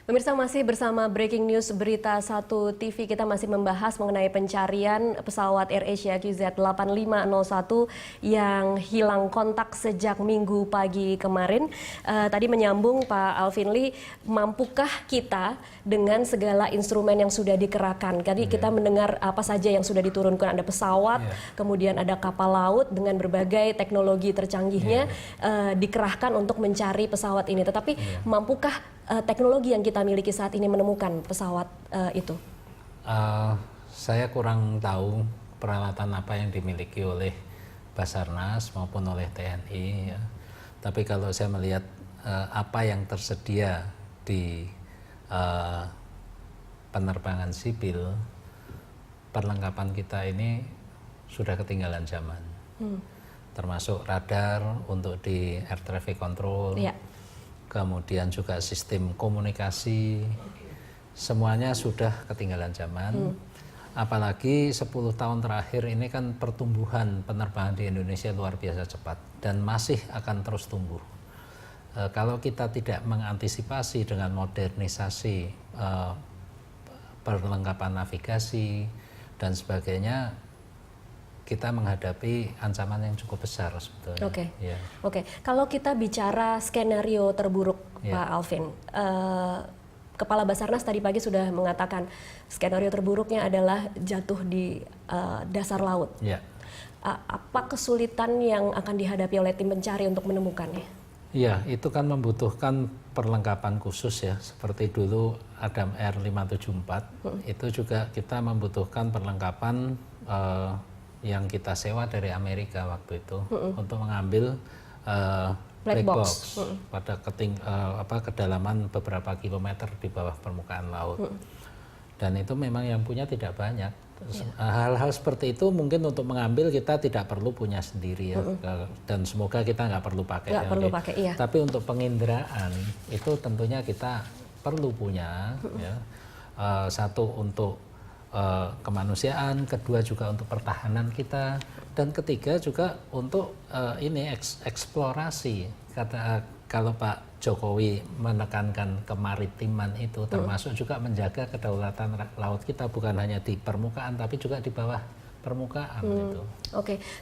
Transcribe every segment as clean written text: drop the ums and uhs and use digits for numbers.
Pemirsa masih bersama Breaking News Berita 1 TV, kita masih membahas mengenai pencarian pesawat AirAsia QZ8501 yang hilang kontak sejak Minggu pagi kemarin. Tadi menyambung Pak Alvin Lee, mampukah kita dengan segala instrumen yang sudah dikerahkan? Tadi kita mendengar apa saja yang sudah diturunkan, ada pesawat, kemudian ada kapal laut dengan berbagai teknologi tercanggihnya dikerahkan untuk mencari pesawat ini. Tetapi mampukah teknologi yang kita miliki saat ini menemukan pesawat itu? Saya kurang tahu peralatan apa yang dimiliki oleh Basarnas maupun oleh TNI. Ya. Tapi kalau saya melihat apa yang tersedia di penerbangan sipil, perlengkapan kita ini sudah ketinggalan zaman. Termasuk radar untuk di air traffic control. Kemudian juga sistem komunikasi, semuanya sudah ketinggalan zaman. Apalagi 10 tahun terakhir ini kan pertumbuhan penerbangan di Indonesia luar biasa cepat dan masih akan terus tumbuh. Kalau kita tidak mengantisipasi dengan modernisasi perlengkapan navigasi dan sebagainya, kita menghadapi ancaman yang cukup besar sebetulnya. Oke. Kalau kita bicara skenario terburuk, Pak Alvin, Kepala Basarnas tadi pagi sudah mengatakan skenario terburuknya adalah jatuh di dasar laut. Apa kesulitan yang akan dihadapi oleh tim pencari untuk menemukannya? Iya, itu kan membutuhkan perlengkapan khusus ya, seperti dulu Adam Air 574, itu juga kita membutuhkan perlengkapan yang kita sewa dari Amerika waktu itu untuk mengambil black box pada kedalaman beberapa kilometer di bawah permukaan laut. Dan itu memang yang punya tidak banyak. Hal-hal seperti itu mungkin untuk mengambil kita tidak perlu punya sendiri ya. Dan semoga kita nggak perlu pakai. Tapi untuk penginderaan itu tentunya kita perlu punya. Satu untuk kemanusiaan, kedua juga untuk pertahanan kita, dan ketiga juga untuk eksplorasi. Kalau Pak Jokowi menekankan kemaritiman itu termasuk juga menjaga kedaulatan laut kita, bukan hanya di permukaan tapi juga di bawah permukaan itu.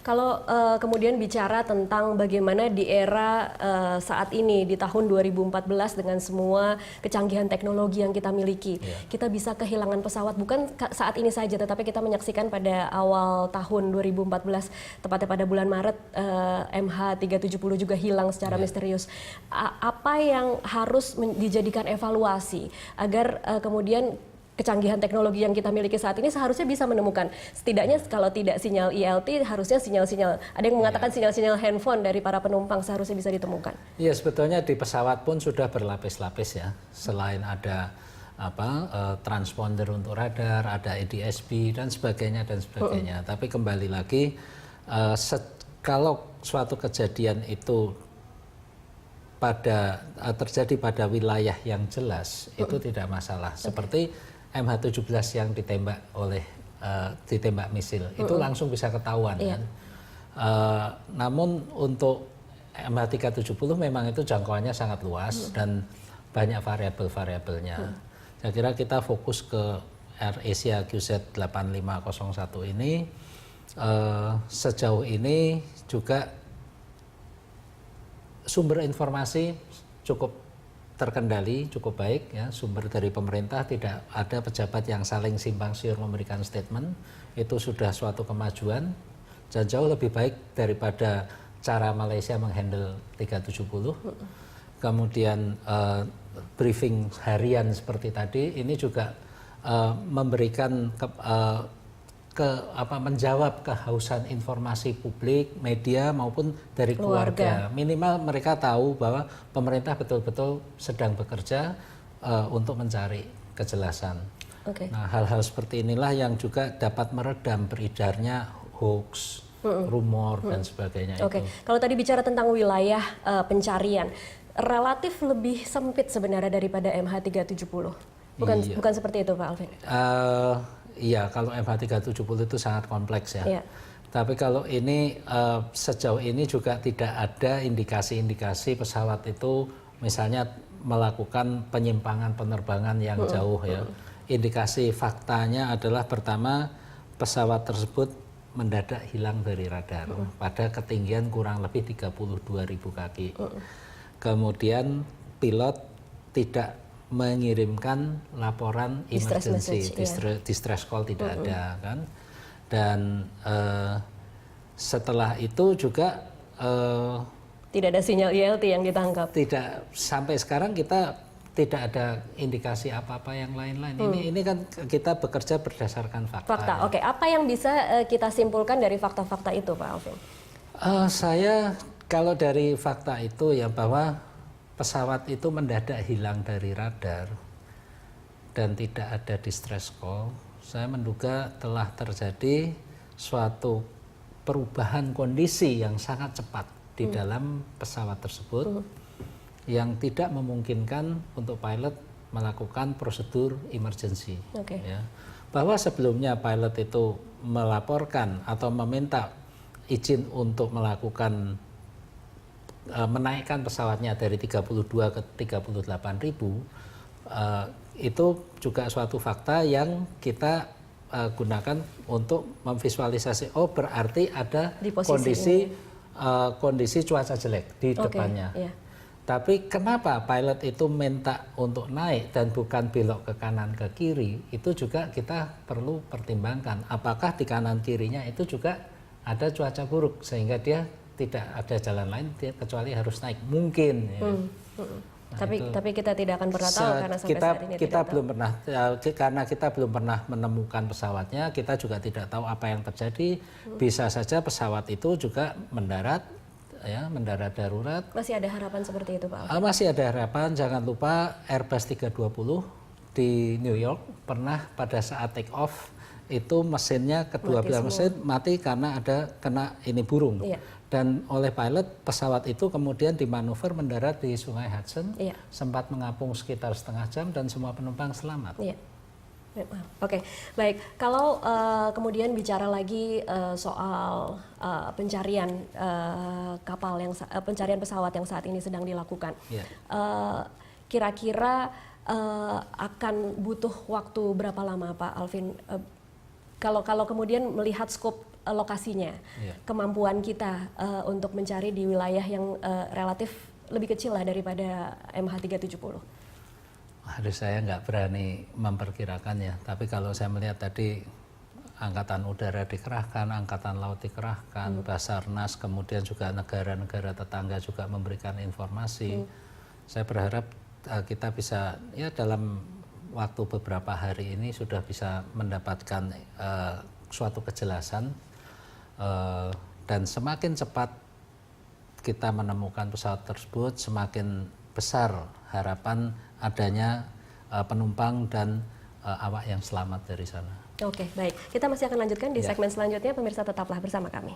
Kalau kemudian bicara tentang bagaimana di era saat ini di tahun 2014 dengan semua kecanggihan teknologi yang kita miliki, kita bisa kehilangan pesawat bukan saat ini saja, tetapi kita menyaksikan pada awal tahun 2014, tepatnya pada bulan Maret, MH370 juga hilang secara misterius. Apa yang harus dijadikan evaluasi agar kemudian kecanggihan teknologi yang kita miliki saat ini seharusnya bisa menemukan, setidaknya kalau tidak sinyal ILT, harusnya sinyal-sinyal, ada yang mengatakan sinyal-sinyal handphone dari para penumpang seharusnya bisa ditemukan. Iya, sebetulnya di pesawat pun sudah berlapis-lapis ya, selain ada transponder untuk radar, ada ADS-B dan sebagainya dan sebagainya. Tapi kembali lagi, kalau suatu kejadian itu terjadi pada wilayah yang jelas, itu tidak masalah. Seperti MH17 yang ditembak misil, itu langsung bisa ketahuan kan. Namun untuk MH370 memang itu jangkauannya sangat luas dan banyak variabel-variabelnya. Saya kira kita fokus ke AirAsia QZ8501 ini. Sejauh ini juga sumber informasi cukup terkendali, cukup baik ya, sumber dari pemerintah, tidak ada pejabat yang saling simpang siur memberikan statement, itu sudah suatu kemajuan dan jauh lebih baik daripada cara Malaysia menghandle 370. Kemudian briefing harian seperti tadi ini juga memberikan menjawab kehausan informasi publik, media maupun dari keluarga. Minimal mereka tahu bahwa pemerintah betul-betul sedang bekerja untuk mencari kejelasan. Nah, hal-hal seperti inilah yang juga dapat meredam beredarnya hoax, rumor dan sebagainya. Kalau tadi bicara tentang wilayah pencarian, relatif lebih sempit sebenarnya daripada MH370. Bukan seperti itu, Pak Alvin? Iya, kalau MH370 itu sangat kompleks ya. Tapi kalau ini sejauh ini juga tidak ada indikasi-indikasi pesawat itu misalnya melakukan penyimpangan penerbangan yang jauh ya. Indikasi faktanya adalah pertama, pesawat tersebut mendadak hilang dari radar pada ketinggian kurang lebih 32.000 kaki. Kemudian pilot tidak mengirimkan laporan emergency, distress call tidak ada kan. Dan setelah itu juga tidak ada sinyal ILT yang ditangkap. tidak, sampai sekarang kita tidak ada indikasi apa-apa yang lain-lain. Ini kan kita bekerja berdasarkan fakta. Fakta, oke. Apa yang bisa kita simpulkan dari fakta-fakta itu, Pak Alvin? Saya kalau dari fakta itu ya bahwa pesawat itu mendadak hilang dari radar dan tidak ada distress call. Saya menduga telah terjadi suatu perubahan kondisi yang sangat cepat di dalam pesawat tersebut yang tidak memungkinkan untuk pilot melakukan prosedur emergency. Ya. Bahwa sebelumnya pilot itu melaporkan atau meminta izin untuk melakukan menaikkan pesawatnya dari 32 ke 38.000, itu juga suatu fakta yang kita gunakan untuk memvisualisasi, oh berarti ada kondisi cuaca jelek di depannya. Tapi kenapa pilot itu minta untuk naik dan bukan belok ke kanan ke kiri, itu juga kita perlu pertimbangkan. Apakah di kanan kirinya itu juga ada cuaca buruk sehingga dia tidak ada jalan lain kecuali harus naik, mungkin ya. Tapi kita tidak akan pernah tahu karena sampai saat ini kita belum pernah, karena kita belum pernah menemukan pesawatnya, kita juga tidak tahu apa yang terjadi. Bisa saja pesawat itu juga mendarat ya, mendarat darurat. Masih ada harapan seperti itu, Pak? Masih ada harapan. Jangan lupa Airbus 320 di New York pernah pada saat take off itu mesinnya kedua belah mesin mati karena ada kena ini burung. Dan oleh pilot pesawat itu kemudian dimanuver mendarat di Sungai Hudson, sempat mengapung sekitar setengah jam dan semua penumpang selamat. Oke, baik. Kalau kemudian bicara lagi soal pencarian kapal yang pencarian pesawat yang saat ini sedang dilakukan, kira-kira akan butuh waktu berapa lama, Pak Alvin? Kalau kemudian melihat skop lokasinya, kemampuan kita untuk mencari di wilayah yang relatif lebih kecil lah daripada MH370. Aduh, saya nggak berani memperkirakan ya. Tapi kalau saya melihat tadi Angkatan Udara dikerahkan, Angkatan Laut dikerahkan, Basarnas, kemudian juga negara-negara tetangga juga memberikan informasi. Saya berharap kita bisa ya dalam waktu beberapa hari ini sudah bisa mendapatkan suatu kejelasan. Dan semakin cepat kita menemukan pesawat tersebut, semakin besar harapan adanya penumpang dan awak yang selamat dari sana. Oke, baik. Kita masih akan lanjutkan di segmen selanjutnya. Pemirsa tetaplah bersama kami.